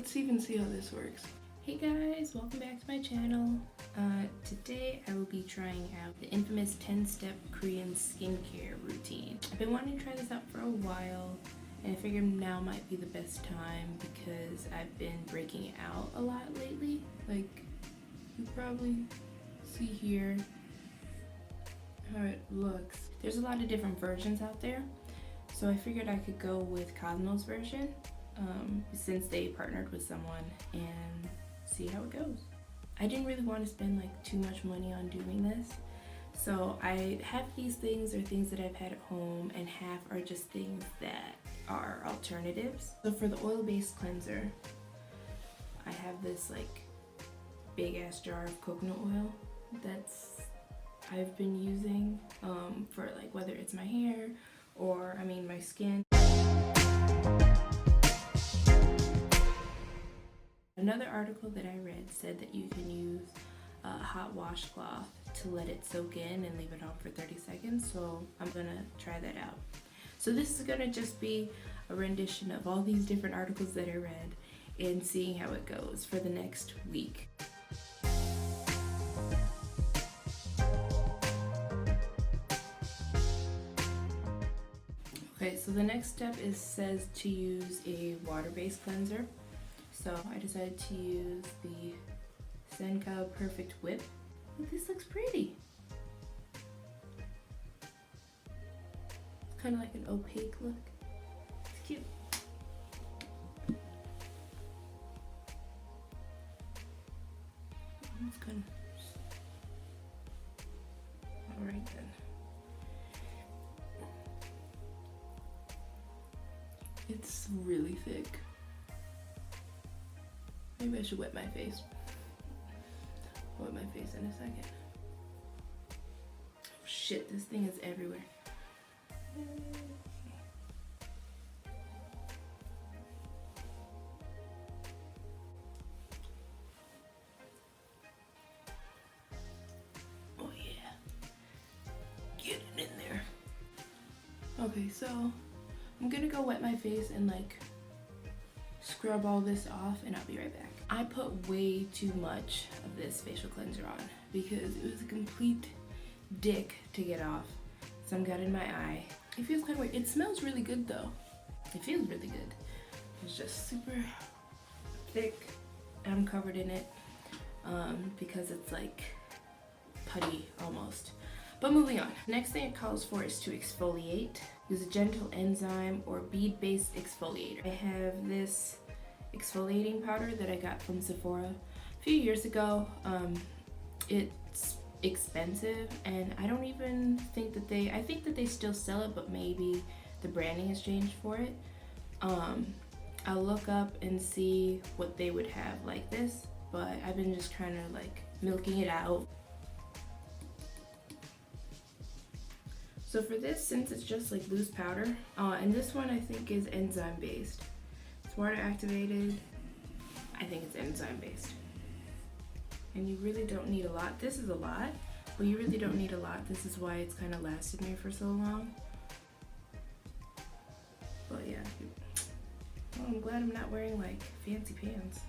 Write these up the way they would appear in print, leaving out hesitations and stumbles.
let's even see how this works. Hey guys, welcome back to my channel. Today I will be trying out the infamous 10-step Korean skincare routine. I've been wanting to try this out for a while, and I figured now might be the best time because I've been breaking out a lot lately. Like, you probably see here how it looks. There's a lot of different versions out there, so I figured I could go with Cosmo's version since they partnered with someone and see how it goes. I didn't really want to spend like too much money on doing this, so I have these things are things that I've had at home, and half are just things that are alternatives. So for the oil-based cleanser, I have this like big ass jar of coconut oil that's I've been using for like whether it's my hair or my skin. Another article that I read said that you can use a hot washcloth to let it soak in and leave it on for 30 seconds, so I'm gonna try that out. So this is gonna just be a rendition of all these different articles that I read and seeing how it goes for the next week. Okay, so the next step says to use a water-based cleanser. So I decided to use the Senka Perfect Whip. Oh, this looks pretty. It's kind of like an opaque look. It's cute. It's kind of... Alright then. It's really thick. Maybe I should wet my face. I'll wet my face in a second. Oh shit, this thing is everywhere. Oh yeah. Get it in there. Okay, so I'm gonna go wet my face and like scrub all this off, and I'll be right back. I put way too much of this facial cleanser on because it was a complete dick to get off. Some got in my eye. It feels kind of weird. It smells really good though. It feels really good. It's just super thick. I'm covered in it because it's like putty almost. But moving on. Next thing it calls for is to exfoliate. Use a gentle enzyme or bead-based exfoliator. I have this exfoliating powder that I got from Sephora a few years ago. It's expensive, and I don't even think that I think that they still sell it, but maybe the branding has changed for it. I'll look up and see what they would have like this, but I've been just kind of like milking it out. So for this, since it's just like loose powder, and this one I think is enzyme based. It's water activated. I think it's enzyme based. And you really don't need a lot. This is a lot, but you really don't need a lot. This is why it's kind of lasted me for so long. But yeah, well, I'm glad I'm not wearing like fancy pants.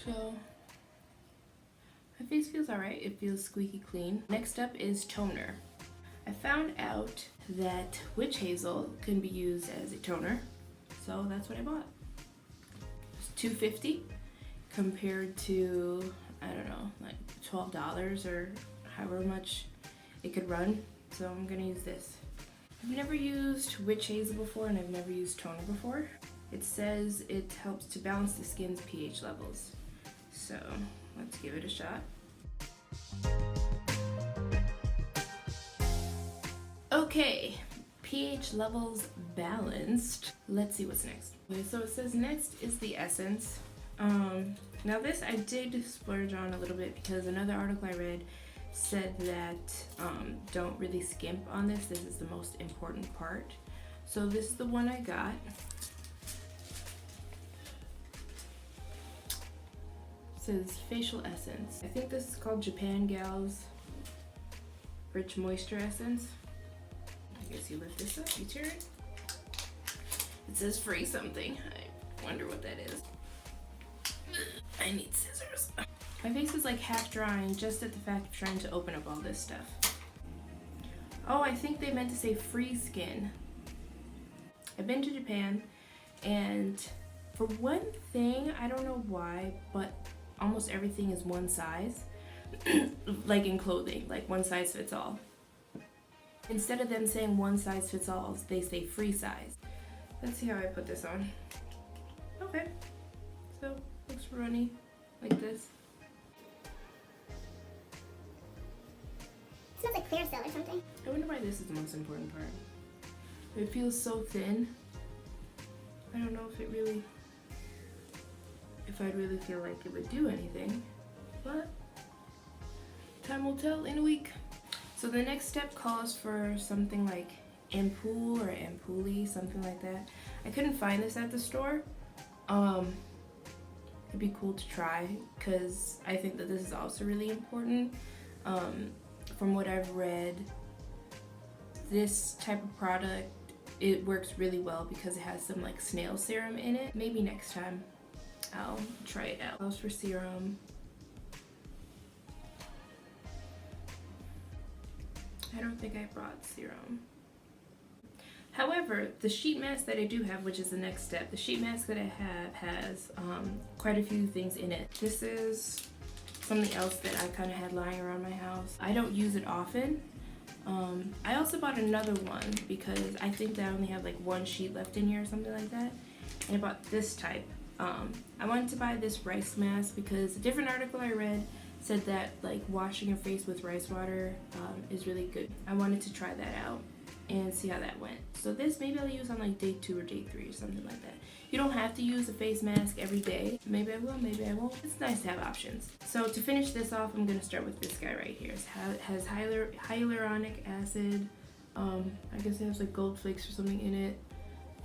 So my face feels alright. It feels squeaky clean. Next up is toner. I found out that witch hazel can be used as a toner, so that's what I bought. It's $2.50 compared to, I don't know, like $12 or however much it could run. So I'm gonna use this. I've never used witch hazel before, and I've never used toner before. It says it helps to balance the skin's pH levels. So let's give it a shot. Okay, pH levels balanced. Let's see what's next. Okay, so it says next is the essence. Now this I did splurge on a little bit because another article I read said that don't really skimp on this. This is the most important part. So this is the one I got. says facial essence. I think this is called Japan Gals Rich Moisture Essence. I guess you lift this up, you tear it. It says free something. I wonder what that is. I need scissors. My face is like half drying just at the fact of trying to open up all this stuff. Oh, I think they meant to say free skin. I've been to Japan, and for one thing, I don't know why, but almost everything is one size. Like in clothing, like one size fits all. Instead of them saying one size fits all, they say free size. Let's see how I put this on. Okay, so looks runny like this. It smells like Clearasil or something. I wonder why this is the most important part. It feels so thin. I don't know if I'd really feel like it would do anything, but time will tell in a week. So the next step calls for something like ampoule or ampoule, something like that. I couldn't find this at the store. It'd be cool to try because I think that this is also really important. From what I've read, this type of product, it works really well because it has some like snail serum in it. Maybe next time I'll try it out. As for serum, I don't think I brought serum. However, the sheet mask that I do have, which is the next step, the sheet mask that I have has quite a few things in it. This is something else that I kind of had lying around my house. I don't use it often. I also bought another one because I think that I only have like one sheet left in here or something like that. And I bought this type. I wanted to buy this rice mask because a different article I read said that like washing your face with rice water is really good. I wanted to try that out and see how that went. So this maybe I'll use on like day 2 or day 3 or something like that. You don't have to use a face mask every day. Maybe I will, maybe I won't. It's nice to have options. So to finish this off, I'm gonna start with this guy right here. It has hyaluronic acid. I guess it has like gold flakes or something in it.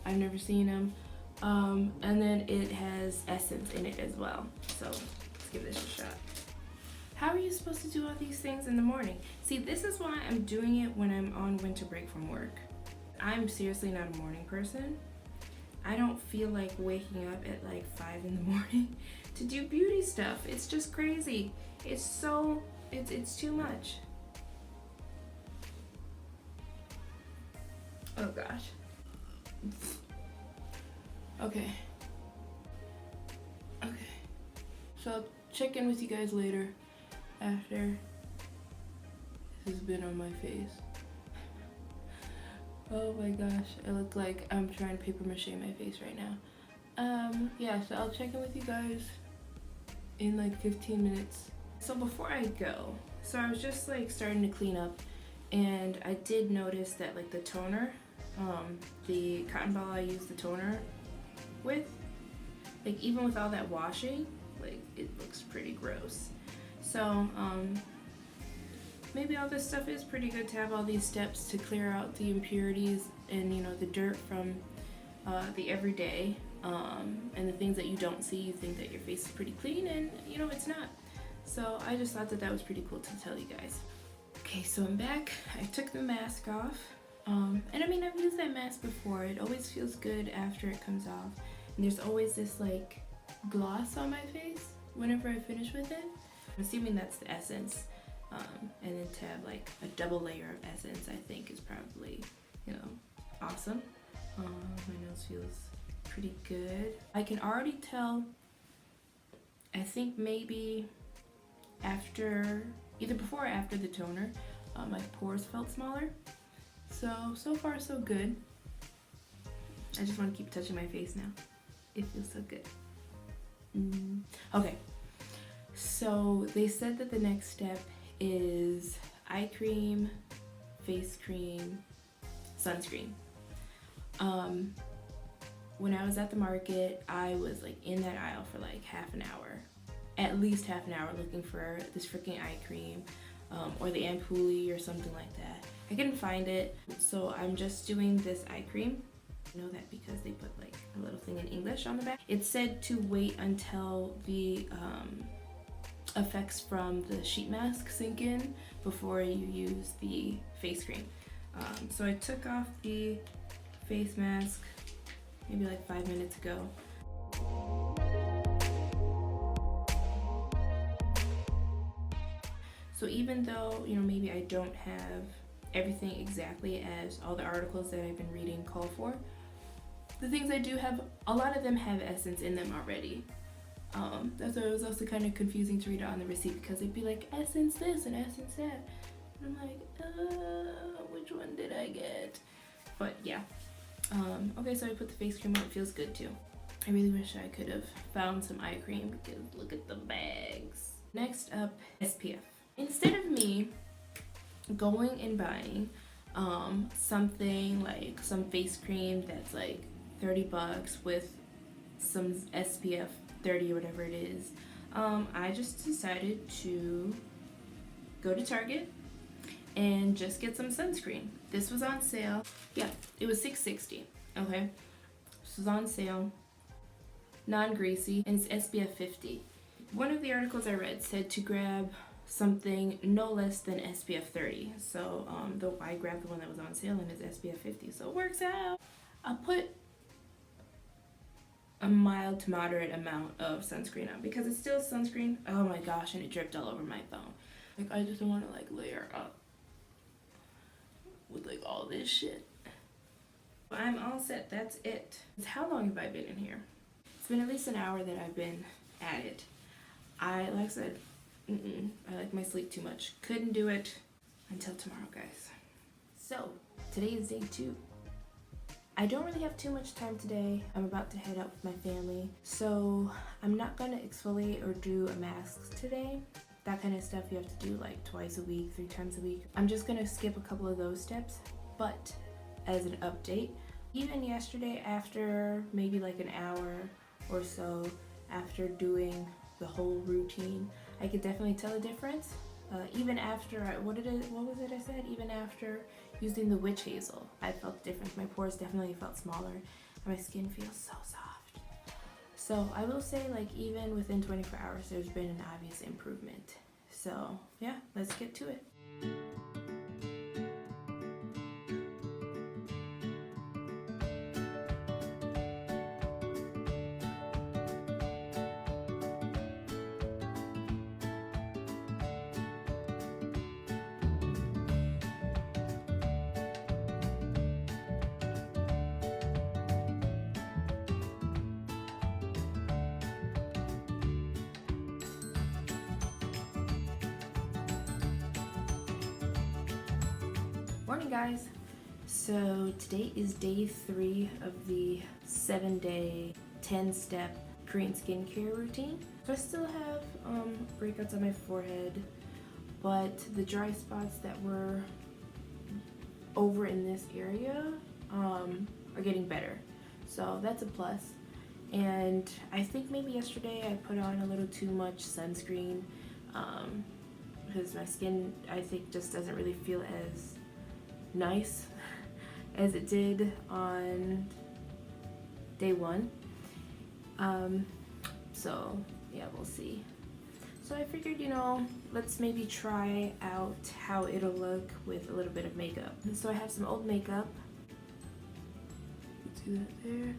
I've never seen them. And then it has essence in it as well. So let's give this a shot. How are you supposed to do all these things in the morning? See, this is why I'm doing it when I'm on winter break from work. I'm seriously not a morning person. I don't feel like waking up at like 5 in the morning to do beauty stuff. It's just crazy. It's too much. Oh gosh. Okay. So I'll check in with you guys later after this has been on my face. Oh my gosh, I look like I'm trying to paper mache my face right now. Yeah, so I'll check in with you guys in like 15 minutes. So before I go, so I was just like starting to clean up, and I did notice that like the toner, the cotton ball I use the toner with, like even with all that washing, like it looks pretty gross. So maybe all this stuff is pretty good to have all these steps to clear out the impurities and, you know, the dirt from the everyday, and the things that you don't see. You think that your face is pretty clean, and you know it's not. So I just thought that that was pretty cool to tell you guys. Okay, so I'm back. I took the mask off, and I mean, I've used that mask before. It always feels good after it comes off, and there's always this like gloss on my face whenever I finish with it. I'm assuming that's the essence. And then to have like a double layer of essence, I think is probably, you know, awesome. My nose feels pretty good. I can already tell, I think maybe after, either before or after the toner, my pores felt smaller. So far so good. I just want to keep touching my face now. It feels so good. Okay, so they said that the next step is eye cream, face cream, sunscreen. When I was at the market, I was like in that aisle for like half an hour, at least half an hour, looking for this freaking eye cream, or the ampoule or something like that. I couldn't find it, so I'm just doing this eye cream. I know that because they put like a little thing in English on the back. It said to wait until the effects from the sheet mask sink in before you use the face cream. So I took off the face mask maybe like 5 minutes ago. So even though, you know, maybe I don't have everything exactly as all the articles that I've been reading call for, the things I do have, a lot of them have essence in them already. That's why it was also kind of confusing to read it on the receipt, because it'd be like essence this and essence that. And I'm like, which one did I get? But yeah. Okay, so I put the face cream on. It feels good too. I really wish I could have found some eye cream, because look at the bags. Next up, SPF. Instead of me going and buying something like some face cream that's like $30 with some SPF 30 or whatever it is, I just decided to go to Target and just get some sunscreen. This was on sale. Yeah, it was $6.60. Okay, this was on sale, non-greasy, and it's SPF 50. One of the articles I read said to grab something no less than SPF 30. So I grabbed the one that was on sale and it's SPF 50, so it works out. I'll put a mild to moderate amount of sunscreen on because it's still sunscreen. Oh my gosh, and it dripped all over my phone. Like, I just don't want to like layer up with like all this shit. I'm all set. That's it. How long have I been in here? It's been at least an hour that I've been at it. Like I said, I like my sleep too much. Couldn't do it until tomorrow, guys. So today is day 2. I don't really have too much time today. I'm about to head out with my family, so I'm not gonna exfoliate or do a mask today. That kind of stuff you have to do like twice a week, 3 times a week. I'm just gonna skip a couple of those steps. But as an update, even yesterday, after maybe like an hour or so after doing the whole routine, I could definitely tell a difference. Even after, what was it I said? Even after using the witch hazel, I felt the difference. My pores definitely felt smaller, and my skin feels so soft. So I will say, like, even within 24 hours, there's been an obvious improvement. So yeah, let's get to it. Morning, guys. So today is day 3 of the 7-day 10-step Korean skincare routine. So I still have breakouts on my forehead, but the dry spots that were over in this area are getting better, so that's a plus. And I think maybe yesterday I put on a little too much sunscreen because my skin, I think, just doesn't really feel as nice as it did on day 1. So yeah, we'll see. So I figured, you know, let's maybe try out how it'll look with a little bit of makeup. And so I have some old makeup. You see that there?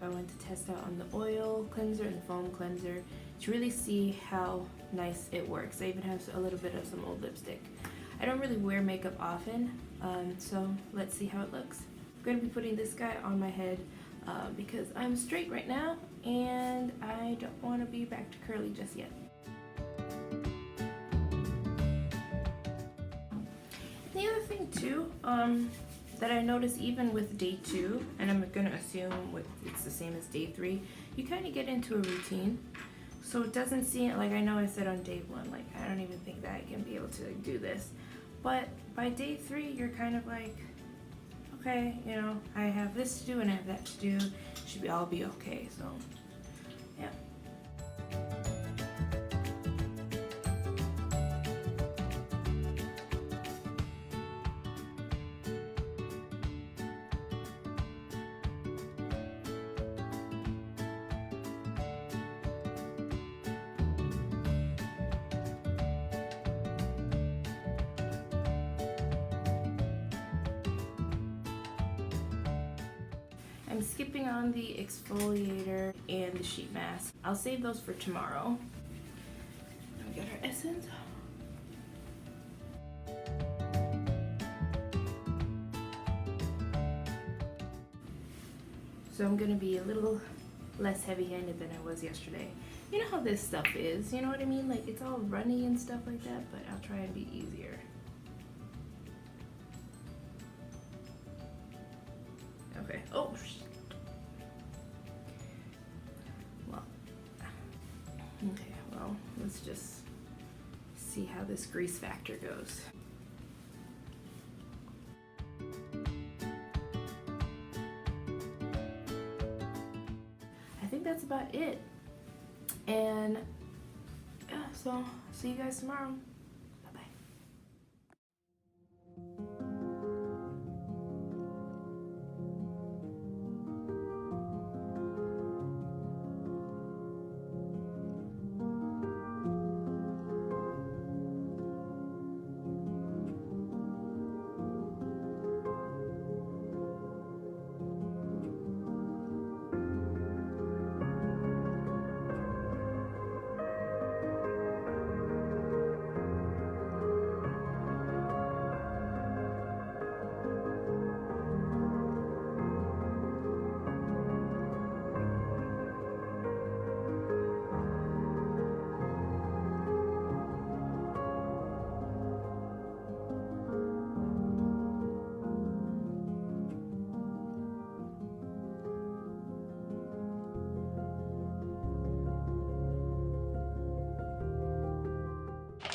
I went to test out on the oil cleanser and the foam cleanser to really see how nice it works. I even have a little bit of some old lipstick. I don't really wear makeup often, so let's see how it looks. I'm going to be putting this guy on my head because I'm straight right now and I don't want to be back to curly just yet. The other thing too, that I noticed even with day 2, and I'm going to assume it's the same as day 3, you kind of get into a routine. So it doesn't seem like, I know I said on day 1, like, I don't even think that I can be able to do this. But by day 3, you're kind of like, okay, you know, I have this to do and I have that to do. Should all be okay, so yeah. I'm skipping on the exfoliator and the sheet mask. I'll save those for tomorrow. We got our essence. So I'm gonna be a little less heavy-handed than I was yesterday. You know how this stuff is, you know what I mean? Like, it's all runny and stuff like that, but I'll try and be easier. Okay, oh, well, okay, well, let's just see how this grease factor goes. I think that's about it. And yeah, so see you guys tomorrow. Bye-bye.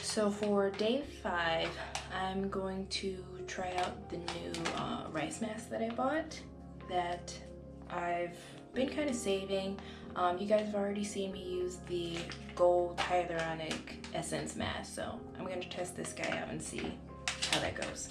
So for day 5, I'm going to try out the new rice mask that I bought that I've been kind of saving. You guys have already seen me use the gold hyaluronic essence mask, so I'm going to test this guy out and see how that goes.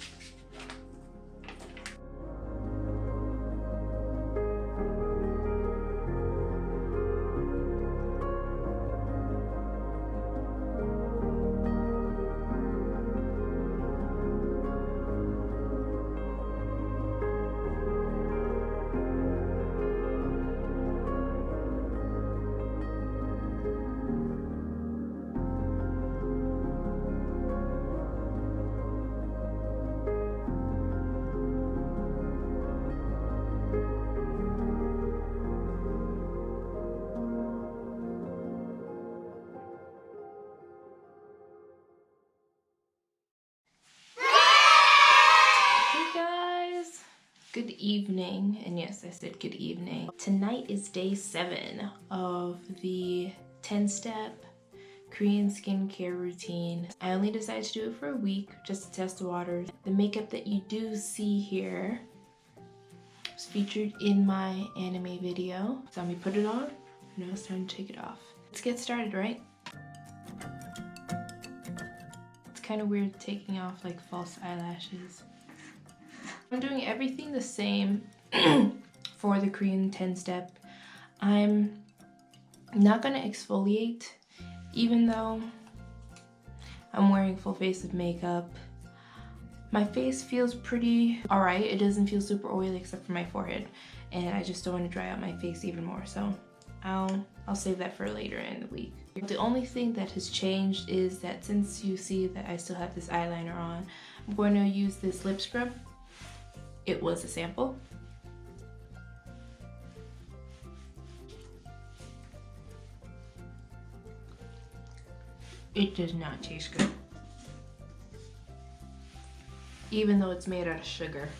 Good evening, and yes, I said good evening. Tonight is day 7 of the 10-step Korean skincare routine. I only decided to do it for a week just to test the waters. The makeup that you do see here was featured in my anime video. Saw me put it on, now it's time to take it off. Let's get started, right? It's kind of weird taking off like false eyelashes. I'm doing everything the same for the Korean 10-step. I'm not gonna exfoliate, even though I'm wearing full face of makeup. My face feels pretty alright. It doesn't feel super oily except for my forehead, and I just don't want to dry out my face even more, so I'll save that for later in the week. The only thing that has changed is that since you see that I still have this eyeliner on, I'm going to use this lip scrub. It was a sample. It does not taste good, even though it's made out of sugar.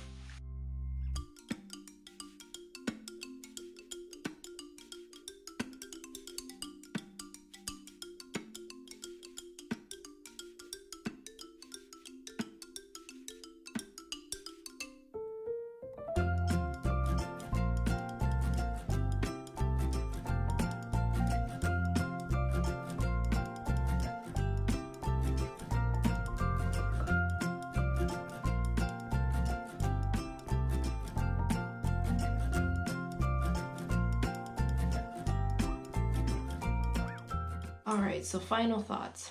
Alright, so final thoughts.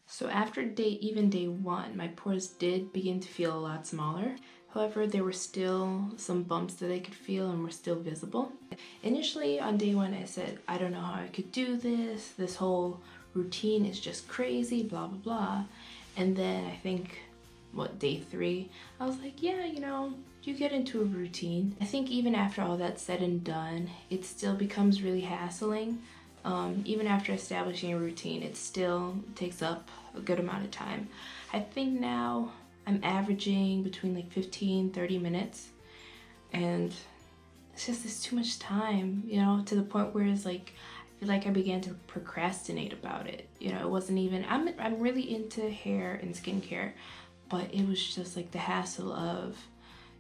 So after day 1, my pores did begin to feel a lot smaller. However, there were still some bumps that I could feel and were still visible. Initially on day 1, I said, I don't know how I could do this. This whole routine is just crazy, blah, blah, blah. And then I think, day 3, I was like, yeah, you know, you get into a routine. I think even after all that's said and done, it still becomes really hassling. Even after establishing a routine, it still takes up a good amount of time. I think now I'm averaging between like 15-30 minutes, and it's too much time, you know, to the point where it's like I feel like I began to procrastinate about it. You know, it wasn't even, I'm really into hair and skincare, but it was just like the hassle of,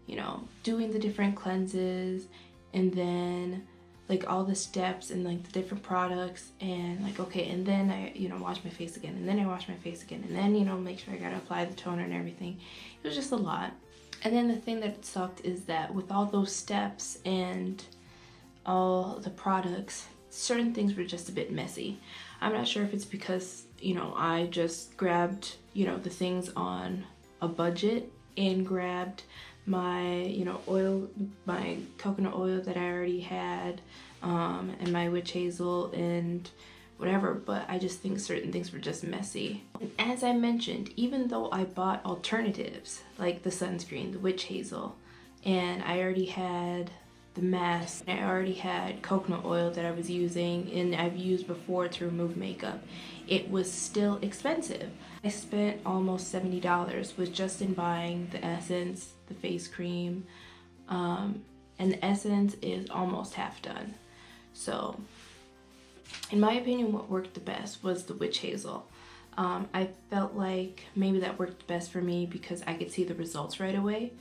you know, doing the different cleanses and then like all the steps and like the different products, and like, okay, and then I, you know, wash my face again, and then I wash my face again, and then, you know, make sure I gotta apply the toner and everything. It was just a lot. And then the thing that sucked is that with all those steps and all the products, certain things were just a bit messy. I'm not sure if it's because, you know, I just grabbed, you know, the things on a budget and grabbed my, you know, oil, my coconut oil that I already had, and my witch hazel and whatever, but I just think certain things were just messy. And as I mentioned, even though I bought alternatives like the sunscreen, the witch hazel, and I already had the mask, I already had coconut oil that I was using and I've used before to remove makeup, it was still expensive. I spent almost $70 with just in buying the essence, the face cream, and the essence is almost half done. So in my opinion, what worked the best was the witch hazel. I felt like maybe that worked best for me because I could see the results right away.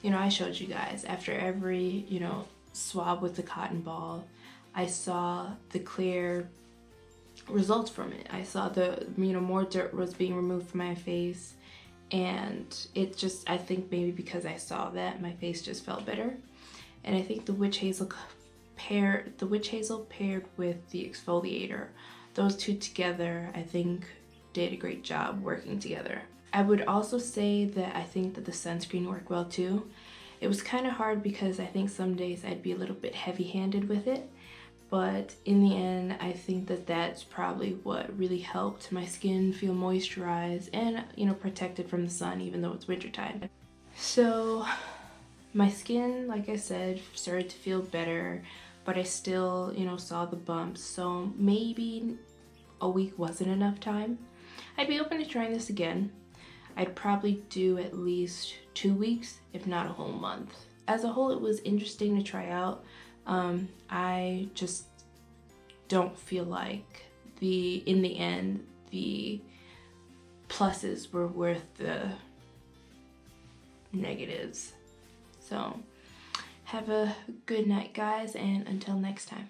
You know, I showed you guys after every, you know, swab with the cotton ball, I saw the clear results from it. I saw the, you know, more dirt was being removed from my face, and it just, I think maybe because I saw that, my face just felt better. And I think the witch hazel paired with the exfoliator, those two together, I think did a great job working together. I would also say that I think that the sunscreen worked well too. It was kind of hard because I think some days I'd be a little bit heavy-handed with it, but in the end, I think that that's probably what really helped my skin feel moisturized and, you know, protected from the sun, even though it's wintertime. So my skin, like I said, started to feel better, but I still, you know, saw the bumps. So maybe a week wasn't enough time. I'd be open to trying this again. I'd probably do at least 2 weeks, if not a whole month. As a whole, it was interesting to try out. I just don't feel like in the end, the pluses were worth the negatives. So have a good night, guys, and until next time.